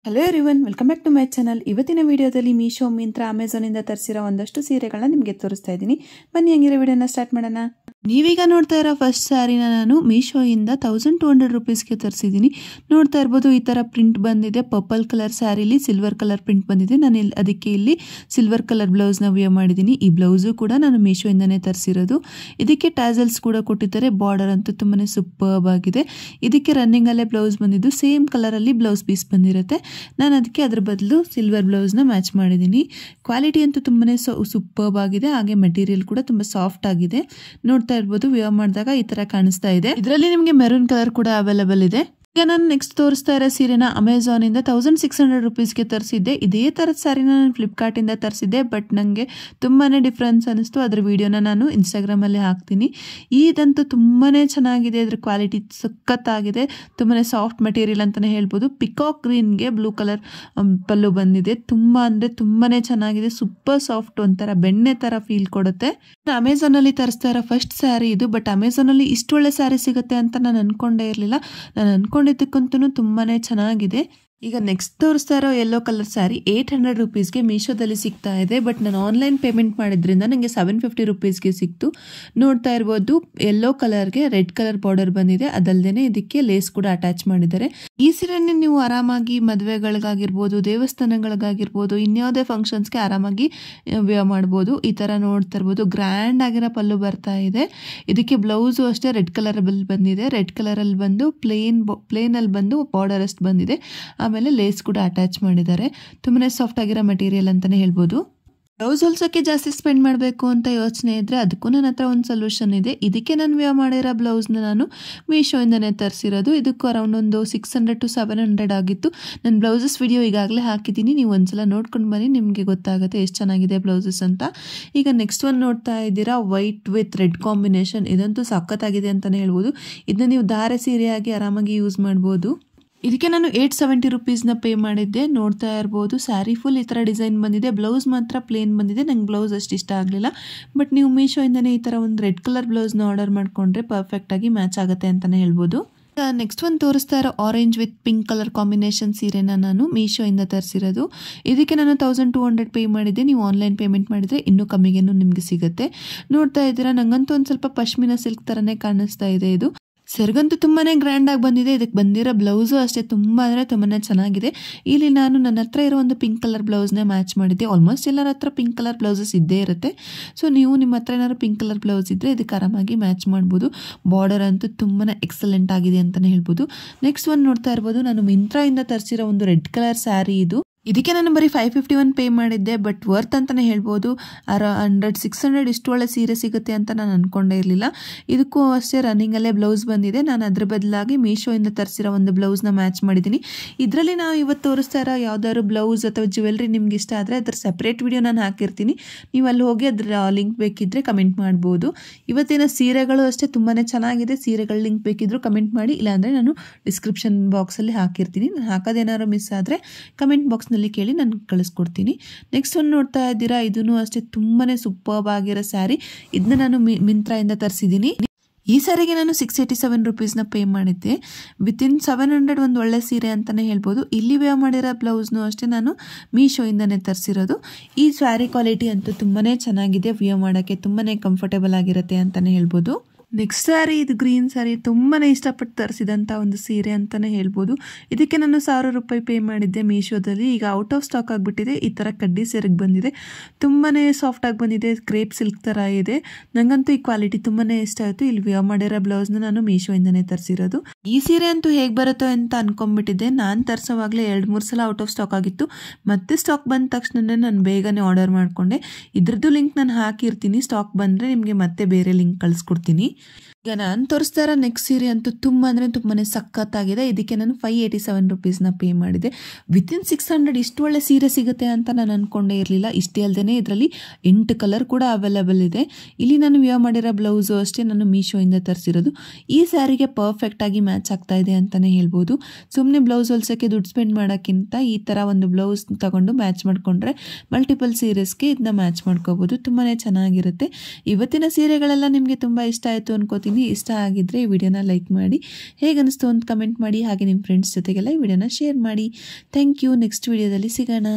Hello everyone, welcome back to my channel. ಇವತ್ತಿನ ವಿಡಿಯೋದಲ್ಲಿ ಮೀಶೋ, ಮಿಂತ್ರಾ, ಅಮೆಝಾನಿಂದ ತರಿಸಿರೋ ಒಂದಷ್ಟು ಸೀರೆಗಳನ್ನ ನಿಮಗೆ ತೋರಿಸ್ತಾ ಇದ್ದೀನಿ. ಬನ್ನಿ ಹಂಗಿರೋ ವಿಡಿಯೋನ ಸ್ಟಾರ್ಟ್ ಮಾಡೋಣ. ನೀವೀಗ ನೋಡ್ತಾ ಇರೋ ಫಸ್ಟ್ ಸ್ಯಾರಿನ ನಾನು ಮೀಶೋಯಿಂದ 1200 ರುಪೀಸ್ಗೆ ತರಿಸಿದ್ದೀನಿ. ನೋಡ್ತಾ ಇರ್ಬೋದು, ಈ ಥರ ಪ್ರಿಂಟ್ ಬಂದಿದೆ. ಪರ್ಪಲ್ ಕಲರ್ ಸ್ಯಾರಿಲಿ ಸಿಲ್ವರ್ ಕಲರ್ ಪ್ರಿಂಟ್ ಬಂದಿದೆ. ನಾನು ಅದಕ್ಕೆ ಇಲ್ಲಿ ಸಿಲ್ವರ್ ಕಲರ್ ಬ್ಲೌಸ್ನ ವಿಯರ್ ಮಾಡಿದ್ದೀನಿ. ಈ ಬ್ಲೌಸು ಕೂಡ ನಾನು ಮೀಶೋಯಿಂದನೇ ತರಿಸಿರೋದು. ಇದಕ್ಕೆ ಟ್ಯಾಸಲ್ಸ್ ಕೂಡ ಕೊಟ್ಟಿದ್ದಾರೆ. ಬಾರ್ಡರ್ ಅಂತೂ ತುಂಬಾ ಸೂಪರ್ಬ್ ಆಗಿದೆ. ಇದಕ್ಕೆ ರನ್ನಿಂಗಲ್ಲೇ ಬ್ಲೌಸ್ ಬಂದಿದ್ದು ಸೇಮ್ ಕಲರಲ್ಲಿ ಬ್ಲೌಸ್ ಪೀಸ್ ಬಂದಿರುತ್ತೆ. ನಾನು ಅದಕ್ಕೆ ಅದ್ರ ಬದಲು ಸಿಲ್ವರ್ ಬ್ಲೌಸ್ನ ಮ್ಯಾಚ್ ಮಾಡಿದ್ದೀನಿ. ಕ್ವಾಲಿಟಿ ಅಂತೂ ತುಂಬಾ ಸೂಪರ್ಬ್ ಆಗಿದೆ. ಹಾಗೆ ಮೆಟೀರಿಯಲ್ ಕೂಡ ತುಂಬ ಸಾಫ್ಟ್ ಆಗಿದೆ. ನೋಡ್ತಾ ಇರ್ಬೋದು, ವಿಯರ್ ಮಾಡಿದಾಗ ಈ ತರ ಕಾಣಿಸ್ತಾ ಇದೆ. ಇದರಲ್ಲಿ ನಿಮಗೆ ಮೆರೂನ್ ಕಲರ್ ಕೂಡ ಅವೈಲೇಬಲ್ ಇದೆ. ಈಗ ನಾನು ನೆಕ್ಸ್ಟ್ ತೋರಿಸ್ತಾ ಇರೋ ಸೀರೆನ ಅಮೆಝಾನಿಂದ 1600 ರುಪೀಸ್ಗೆ ತರಿಸಿದ್ದೆ. ಇದೇ ಥರದ ಸ್ಯಾರಿನ ನಾನು ಫ್ಲಿಪ್ಕಾರ್ಟಿಂದ ತರಿಸಿದ್ದೆ. ಬಟ್ ನನಗೆ ತುಂಬಾ ಡಿಫ್ರೆನ್ಸ್ ಅನ್ನಿಸ್ತು. ಅದ್ರ ವಿಡಿಯೋನ ನಾನು ಇನ್ಸ್ಟಾಗ್ರಾಮಲ್ಲಿ ಹಾಕ್ತೀನಿ. ಇದಂತೂ ತುಂಬಾ ಚೆನ್ನಾಗಿದೆ. ಇದ್ರ ಕ್ವಾಲಿಟಿ ಸಖತ್ತಾಗಿದೆ. ತುಂಬಾ ಸಾಫ್ಟ್ ಮೆಟೀರಿಯಲ್ ಅಂತಲೇ ಹೇಳ್ಬೋದು. ಪಿಕಾಕ್ ಗ್ರೀನ್ಗೆ ಬ್ಲೂ ಕಲರ್ ಪಲ್ಲು ಬಂದಿದೆ. ತುಂಬಾ ಚೆನ್ನಾಗಿದೆ. ಸೂಪರ್ ಸಾಫ್ಟ್, ಒಂಥರ ಬೆಣ್ಣೆ ಥರ ಫೀಲ್ ಕೊಡುತ್ತೆ. ಅಮೆಝಾನಲ್ಲಿ ತರಿಸ್ತಾ ಇರೋ ಫಸ್ಟ್ ಸ್ಯಾರಿ ಇದು. ಬಟ್ ಅಮೆಝಾನಲ್ಲಿ ಇಷ್ಟು ಒಳ್ಳೆ ಸ್ಯಾರಿ ಸಿಗುತ್ತೆ ಅಂತ ನಾನು ಅನ್ಕೊಂಡೇ ಇರಲಿಲ್ಲ. ನಾನು ಅನ್ಕೊಂಡಿದ್ದಕ್ಕಂತೂ ತುಂಬಾ ಚೆನ್ನಾಗಿದೆ. ಈಗ ನೆಕ್ಸ್ಟ್ ತೋರಿಸ್ತಾ ಇರೋ ಯೆಲ್ಲೋ ಕಲರ್ ಸ್ಯಾರಿ 800 ರುಪೀಸ್ಗೆ ಮೀಶೋದಲ್ಲಿ ಸಿಗ್ತಾ ಇದೆ. ಬಟ್ ನಾನು ಆನ್ಲೈನ್ ಪೇಮೆಂಟ್ ಮಾಡಿದ್ರಿಂದ ನನಗೆ 750 ರುಪೀಸ್ಗೆ ಸಿಕ್ತು. ನೋಡ್ತಾ ಇರ್ಬೋದು, ಯೆಲ್ಲೋ ಕಲರ್ಗೆ ರೆಡ್ ಕಲರ್ ಬಾರ್ಡರ್ ಬಂದಿದೆ. ಅದಲ್ಲದೆ ಇದಕ್ಕೆ ಲೇಸ್ ಕೂಡ ಅಟ್ಯಾಚ್ ಮಾಡಿದ್ದಾರೆ. ಈ ಸೀರೆನ ನೀವು ಆರಾಮಾಗಿ ಮದುವೆಗಳಿಗಾಗಿರ್ಬೋದು, ದೇವಸ್ಥಾನಗಳಿಗಾಗಿರ್ಬೋದು, ಇನ್ಯಾವುದೇ ಫಂಕ್ಷನ್ಸ್ಗೆ ಆರಾಮಾಗಿ ವೇರ್ ಮಾಡ್ಬೋದು. ಈ ಥರ ನೋಡ್ತಾ ಇರ್ಬೋದು, ಗ್ರ್ಯಾಂಡ್ ಆಗಿರೋ ಪಲ್ಲು ಬರ್ತಾ ಇದೆ. ಇದಕ್ಕೆ ಬ್ಲೌಸು ಅಷ್ಟೇ ರೆಡ್ ಕಲರಲ್ಲಿ ಬಂದಿದೆ. ರೆಡ್ ಕಲರಲ್ಲಿ ಬಂದು ಪ್ಲೇನಲ್ಲಿ ಬಂದು ಬಾರ್ಡರ್ ಅಷ್ಟು ಬಂದಿದೆ. ಆಮೇಲೆ ಲೇಸ್ ಕೂಡ ಅಟ್ಯಾಚ್ ಮಾಡಿದ್ದಾರೆ. ತುಂಬಾ ಸಾಫ್ಟ್ ಆಗಿರೋ ಮೆಟೀರಿಯಲ್ ಅಂತಲೇ ಹೇಳ್ಬೋದು. ಬ್ಲೌಸ್ ಹೊಲ್ಸೋಕ್ಕೆ ಜಾಸ್ತಿ ಸ್ಪೆಂಡ್ ಮಾಡಬೇಕು ಅಂತ ಯೋಚನೆ ಇದ್ದರೆ ಅದಕ್ಕೂ ನನ್ನ ಹತ್ರ ಒಂದು ಸೊಲ್ಯೂಷನ್ ಇದೆ. ಇದಕ್ಕೆ ನಾನು ವೇರ್ ಮಾಡಿರೋ ಬ್ಲೌಸ್ನ ನಾನು ಮೀಶೋಯಿಂದನೇ ತರಿಸಿರೋದು. ಇದಕ್ಕೂ ಅರೌಂಡ್ ಒಂದು 600 to 700 ಆಗಿತ್ತು. ನಾನು ಬ್ಲೌಸಸ್ ವಿಡಿಯೋ ಈಗಾಗಲೇ ಹಾಕಿದ್ದೀನಿ. ನೀವು ಒಂದ್ಸಲ ನೋಡ್ಕೊಂಡು ಬನ್ನಿ, ನಿಮಗೆ ಗೊತ್ತಾಗುತ್ತೆ ಎಷ್ಟು ಚೆನ್ನಾಗಿದೆ ಬ್ಲೌಸಸ್ ಅಂತ. ಈಗ ನೆಕ್ಸ್ಟ್ ಒನ್ ನೋಡ್ತಾ ಇದ್ದೀರಾ, ವೈಟ್ ವಿತ್ ರೆಡ್ ಕಾಂಬಿನೇಷನ್. ಇದಂತೂ ಸಖತ್ತಾಗಿದೆ ಅಂತಲೇ ಹೇಳ್ಬೋದು. ಇದನ್ನ ನೀವು ಧಾರೆ ಸೀರೆಯಾಗಿ ಆರಾಮಾಗಿ ಯೂಸ್ ಮಾಡ್ಬೋದು. ಇದಕ್ಕೆ ನಾನು 870 ರುಪೀಸ್ನ ಪೇ ಮಾಡಿದ್ದೆ. ನೋಡ್ತಾ ಇರ್ಬೋದು, ಸ್ಯಾರಿ ಫುಲ್ ಈ ಥರ ಡಿಸೈನ್ ಬಂದಿದೆ. ಬ್ಲೌಸ್ ಮಾತ್ರ ಪ್ಲೇನ್ ಬಂದಿದೆ. ನಂಗೆ ಬ್ಲೌಸ್ ಅಷ್ಟು ಇಷ್ಟ ಆಗಲಿಲ್ಲ. ಬಟ್ ನೀವು ಮೀಶೋಯಿಂದನೇ ಈ ಥರ ಒಂದು ರೆಡ್ ಕಲರ್ ಬ್ಲೌಸ್ನ ಆರ್ಡರ್ ಮಾಡಿಕೊಂಡ್ರೆ ಪರ್ಫೆಕ್ಟಾಗಿ ಮ್ಯಾಚ್ ಆಗುತ್ತೆ ಅಂತಲೇ ಹೇಳ್ಬೋದು. ನೆಕ್ಸ್ಟ್ ಒಂದು ತೋರಿಸ್ತಾ ಇರೋ orange with pink colour combination ಸೀರೆನ ನಾನು ಮೀಶೋಯಿಂದ ತರಿಸಿರೋದು. ಇದಕ್ಕೆ ನಾನು 1200 ಪೇ ಮಾಡಿದ್ದೆ. ನೀವು ಆನ್ಲೈನ್ ಪೇಮೆಂಟ್ ಮಾಡಿದರೆ ಇನ್ನೂ ಕಮ್ಮಿಗೇನು ನಿಮಗೆ ಸಿಗುತ್ತೆ. ನೋಡ್ತಾ ಇದ್ದೀರಾ, ನಂಗಂತೂ ಒಂದು ಸ್ವಲ್ಪ ಪಶ್ಮಿನಾ ಸಿಲ್ಕ್ ಥರನೇ ಕಾಣಿಸ್ತಾ ಇದೆ. ಇದು ಸೆರಗಂತೂ ತುಂಬಾ ಗ್ರ್ಯಾಂಡಾಗಿ ಬಂದಿದೆ. ಇದಕ್ಕೆ ಬಂದಿರೋ ಬ್ಲೌಸು ಅಷ್ಟೇ ತುಂಬಾ ಚೆನ್ನಾಗಿದೆ. ಇಲ್ಲಿ ನಾನು ನನ್ನ ಹತ್ರ ಇರೋ ಒಂದು ಪಿಂಕ್ ಕಲರ್ ಬ್ಲೌಸ್ನೇ ಮ್ಯಾಚ್ ಮಾಡಿದ್ದೆ. ಆಲ್ಮೋಸ್ಟ್ ಎಲ್ಲರ ಹತ್ರ ಪಿಂಕ್ ಕಲರ್ ಬ್ಲೌಸಸ್ ಇದ್ದೇ ಇರುತ್ತೆ. ಸೊ ನೀವು ನಿಮ್ಮ ಹತ್ರ ಏನಾದ್ರು ಪಿಂಕ್ ಕಲರ್ ಬ್ಲೌಸ್ ಇದ್ದರೆ ಇದಕ್ಕೆ ಆರಾಮಾಗಿ ಮ್ಯಾಚ್ ಮಾಡ್ಬೋದು. ಬಾರ್ಡರ್ ಅಂತೂ ತುಂಬಾ ಎಕ್ಸಲೆಂಟ್ ಆಗಿದೆ ಅಂತಲೇ ಹೇಳ್ಬೋದು. ನೆಕ್ಸ್ಟ್ ಒಂದು ನೋಡ್ತಾ ಇರ್ಬೋದು, ನಾನು ಮಿಂತ್ರಾಯಿಂದ ತರಿಸಿರೋ ಒಂದು ರೆಡ್ ಕಲರ್ ಸ್ಯಾರಿ ಇದು. ಇದಕ್ಕೆ ನಾನು ಬರೀ 551 ಪೇ ಮಾಡಿದ್ದೆ. ಬಟ್ ವರ್ತ್ ಅಂತಲೇ ಹೇಳ್ಬೋದು. 600 ಇಷ್ಟು ಒಳ್ಳೆ ಸೀರೆ ಸಿಗುತ್ತೆ ಅಂತ ನಾನು ಅಂದ್ಕೊಂಡೇ ಇರಲಿಲ್ಲ. ಇದಕ್ಕೂ ಅಷ್ಟೇ ರನ್ನಿಂಗಲ್ಲೇ ಬ್ಲೌಸ್ ಬಂದಿದೆ. ನಾನು ಅದ್ರ ಬದಲಾಗಿ ಮೀಶೋಯಿಂದ ತರಿಸಿರೋ ಒಂದು ಬ್ಲೌಸ್ನ ಮ್ಯಾಚ್ ಮಾಡಿದ್ದೀನಿ. ಇದರಲ್ಲಿ ನಾವು ಇವತ್ತು ತೋರಿಸ್ತಾ ಇರೋ ಯಾವ್ದಾದ್ರು ಬ್ಲೌಸ್ ಅಥವಾ ಜ್ಯುವೆಲ್ರಿ ನಿಮ್ಗೆ ಇಷ್ಟ ಆದರೆ ಅದ್ರ ಸಪ್ರೇಟ್ ವಿಡಿಯೋ ನಾನು ಹಾಕಿರ್ತೀನಿ. ನೀವು ಅಲ್ಲಿ ಹೋಗಿ ಅದ್ರ ಲಿಂಕ್ ಬೇಕಿದ್ದರೆ ಕಮೆಂಟ್ ಮಾಡ್ಬೋದು. ಇವತ್ತಿನ ಸೀರೆಗಳು ಅಷ್ಟೇ ತುಂಬಾ ಚೆನ್ನಾಗಿದೆ. ಸೀರೆಗಳ ಲಿಂಕ್ ಬೇಕಿದ್ದರೂ ಕಮೆಂಟ್ ಮಾಡಿ, ಇಲ್ಲಾಂದರೆ ನಾನು ಡಿಸ್ಕ್ರಿಪ್ಷನ್ ಬಾಕ್ಸಲ್ಲಿ ಹಾಕಿರ್ತೀನಿ. ನಾನು ಹಾಕೋದೇನಾದ್ರು ಮಿಸ್ ಆದರೆ ಕಮೆಂಟ್ ಬಾಕ್ಸ್ ನಲ್ಲಿ ಕೇಳಿ ನಾನು ಕಳಿಸ್ಕೊಡ್ತೀನಿ. ನೆಕ್ಸ್ಟ್ ಒಂದು ನೋಡ್ತಾ ಇದ್ದೀರಾ, ಇದೂ ಅಷ್ಟೇ ತುಂಬಾನೇ ಸೂಪರ್ಬ್ ಆಗಿರೋ ಸ್ಯಾರಿ. ಇದನ್ನ ನಾನು ಮಿಂತ್ರಾಯಿಂದ ತರಿಸಿದ್ದೀನಿ. ಈ ಸ್ಯಾರಿಗೆ ನಾನು 687 ರುಪೀಸ್ನ ಪೇ ಮಾಡಿದ್ದೆ. ವಿತಿನ್ 700 ಒಂದು ಒಳ್ಳೆ ಸೀರೆ ಅಂತಲೇ ಹೇಳ್ಬೋದು. ಇಲ್ಲಿ ವೇರ್ ಮಾಡಿರೋ ಬ್ಲೌಸ್ನು ಅಷ್ಟೇ ನಾನು ಮೀಶೋಯಿಂದನೇ ತರಿಸಿರೋದು. ಈ ಸ್ಯಾರಿ ಕ್ವಾಲಿಟಿ ಅಂತೂ ತುಂಬಾ ಚೆನ್ನಾಗಿದೆ. ವೇರ್ ಮಾಡೋಕ್ಕೆ ತುಂಬಾ ಕಂಫರ್ಟೇಬಲ್ ಆಗಿರುತ್ತೆ ಅಂತಲೇ ಹೇಳ್ಬೋದು. ನೆಕ್ಸ್ಟ್ ಸ್ಯಾರಿ, ಇದು ಗ್ರೀನ್ ಸ್ಯಾರಿ. ತುಂಬಾ ಇಷ್ಟಪಟ್ಟು ತರಿಸಿದಂಥ ಒಂದು ಸೀರೆ ಅಂತಲೇ ಹೇಳ್ಬೋದು. ಇದಕ್ಕೆ ನಾನು 1000 ರೂಪಾಯಿ ಪೇ ಮಾಡಿದ್ದೆ ಮೀಶೋದಲ್ಲಿ. ಈಗ ಔಟ್ ಆಫ್ ಸ್ಟಾಕ್ ಆಗಿಬಿಟ್ಟಿದೆ. ಈ ಥರ ಕಡ್ಡಿ ಸೆರಗ್ ಬಂದಿದೆ. ತುಂಬಾ ಸಾಫ್ಟಾಗಿ ಬಂದಿದೆ. ಕ್ರೇಪ್ ಸಿಲ್ಕ್ ಥರ ಇದೆ. ನನಗಂತೂ ಈ ಕ್ವಾಲಿಟಿ ತುಂಬಾ ಇಷ್ಟ ಆಯಿತು. ಇಲ್ಲಿ ವೇರ್ ಮಾಡಿರೋ ಬ್ಲೌಸ್ನ ನಾನು ಮೀಶೋಯಿಂದನೇ ತರಿಸಿರೋದು. ಈ ಸೀರೆ ಅಂತೂ ಹೇಗೆ ಬರುತ್ತೋ ಅಂತ ಅನ್ಕೊಂಡ್ಬಿಟ್ಟಿದ್ದೆ. ನಾನು ತರಿಸೋವಾಗಲೇ 2-3 ಸಲ ಔಟ್ ಆಫ್ ಸ್ಟಾಕ್ ಆಗಿತ್ತು. ಮತ್ತೆ ಸ್ಟಾಕ್ ಬಂದ ತಕ್ಷಣ ನಾನು ಬೇಗನೆ ಆರ್ಡರ್ ಮಾಡಿಕೊಂಡೆ. ಇದ್ರದ್ದು ಲಿಂಕ್ ನಾನು ಹಾಕಿರ್ತೀನಿ. ಸ್ಟಾಕ್ ಬಂದರೆ ನಿಮಗೆ ಮತ್ತೆ ಬೇರೆ ಲಿಂಕ್ ಕಳಿಸ್ಕೊಡ್ತೀನಿ. ಈಗ ನಾನು ತೋರಿಸ್ತಾ ಇರೋ ನೆಕ್ಸ್ಟ್ ಸೀರೆ ಅಂತೂ ತುಂಬಾ ಸಖತ್ತಾಗಿದೆ. ಇದಕ್ಕೆ ನಾನು 587 ರುಪೀಸ್ನ ಪೇ ಮಾಡಿದೆ. ವಿತಿನ್ 600 ಇಷ್ಟು ಒಳ್ಳೆ ಸೀರೆ ಸಿಗುತ್ತೆ ಅಂತ ನಾನು ಅಂದ್ಕೊಂಡೇ ಇರಲಿಲ್ಲ. ಇಷ್ಟೇ ಅಲ್ಲದೆ ಇದರಲ್ಲಿ 8 ಕಲರ್ ಕೂಡ ಅವೈಲೇಬಲ್ ಇದೆ. ಇಲ್ಲಿ ನಾನು ವೇರ್ ಮಾಡಿರೋ ಬ್ಲೌಸು ಅಷ್ಟೇ ನಾನು ಮೀಶೋಯಿಂದ ತರಿಸಿರೋದು. ಈ ಸ್ಯಾರಿಗೆ ಪರ್ಫೆಕ್ಟಾಗಿ ಮ್ಯಾಚ್ ಆಗ್ತಾ ಇದೆ ಅಂತಲೇ ಹೇಳ್ಬೋದು. ಸುಮ್ಮನೆ ಬ್ಲೌಸ್ ಹೊಲ್ಸೋಕ್ಕೆ ದುಡ್ಡು ಸ್ಪೆಂಡ್ ಮಾಡೋಕ್ಕಿಂತ ಈ ಥರ ಒಂದು ಬ್ಲೌಸ್ ತಗೊಂಡು ಮ್ಯಾಚ್ ಮಾಡಿಕೊಂಡ್ರೆ ಮಲ್ಟಿಪಲ್ ಸೀರೆಸ್ಗೆ ಇದನ್ನ ಮ್ಯಾಚ್ ಮಾಡ್ಕೋಬೋದು. ತುಂಬಾ ಚೆನ್ನಾಗಿರುತ್ತೆ. ಇವತ್ತಿನ ಸೀರೆಗಳೆಲ್ಲ ನಿಮಗೆ ತುಂಬ ಇಷ್ಟ ಆಯಿತು ಅನ್ಕೋತೀನಿ. ಹಾಕಿನಿ. ಇಷ್ಟ ಆಗಿದ್ದರೆ ಈ ವಿಡಿಯೋನ ಲೈಕ್ ಮಾಡಿ, ಹೇಗನ್ನಿಸ್ತು ಅಂತ ಕಮೆಂಟ್ ಮಾಡಿ, ಹಾಗೆ ನಿಮ್ಮ ಫ್ರೆಂಡ್ಸ್ ಜೊತೆಗೆಲ್ಲ ಈ ವಿಡಿಯೋನ ಶೇರ್ ಮಾಡಿ. Thank you. ನೆಕ್ಸ್ಟ್ ವಿಡಿಯೋದಲ್ಲಿ ಸಿಗೋಣ.